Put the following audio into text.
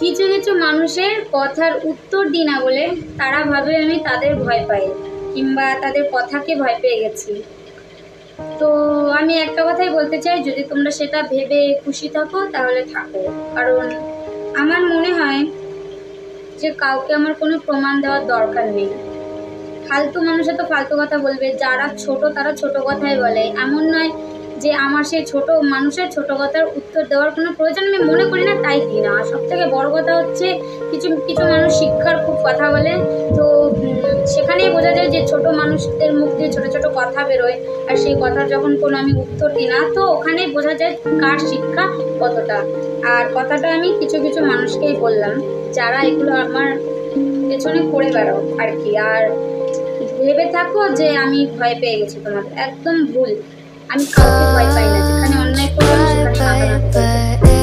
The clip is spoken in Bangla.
কিছু কিছু মানুষের কথার উত্তর দিই না বলে তারা ভাবে আমি তাদের ভয় পাই কিংবা তাদের কথাকে ভয় পেয়ে গেছি। তো আমি একটা কথাই বলতে চাই, যদি তোমরা সেটা ভেবে খুশি থাকো তাহলে থাকো। কারণ আমার মনে হয় যে কাউকে আমার কোনো প্রমাণ দেওয়ার দরকার নেই। ফালতু মানুষে তো ফালতু কথা বলবে, যারা ছোট তারা ছোট কথাই বলে। এমন নয় যে আমার সেই ছোট মানুষের ছোট কথার উত্তর দেওয়ার কোনো প্রয়োজন আমি মনে করি না, তাই দিই না। আর সব থেকে বড় কথা হচ্ছে কিছু কিছু মানুষ শিক্ষার খুব কথা বলে, তো সেখানেই বোঝা যায় যে ছোট মানুষদের মুখ দিয়ে ছোট ছোট কথা বেরোয়, আর সেই কথার যখন কোনো আমি উত্তর দিই না, তো ওখানেই বোঝা যায় কার শিক্ষা কতটা। আর কথাটা আমি কিছু কিছু মানুষকেই বললাম যারা এগুলো আমার পেছনে করে বেড়াও আর কি। আর ভেবে থাকো যে আমি ভয় পেয়ে গেছি, তোমাদের একদম ভুল। আমি কাউকে ভয় পাই না, যেখানে অন্যায় করবো সেখানে মাথা নত করবো।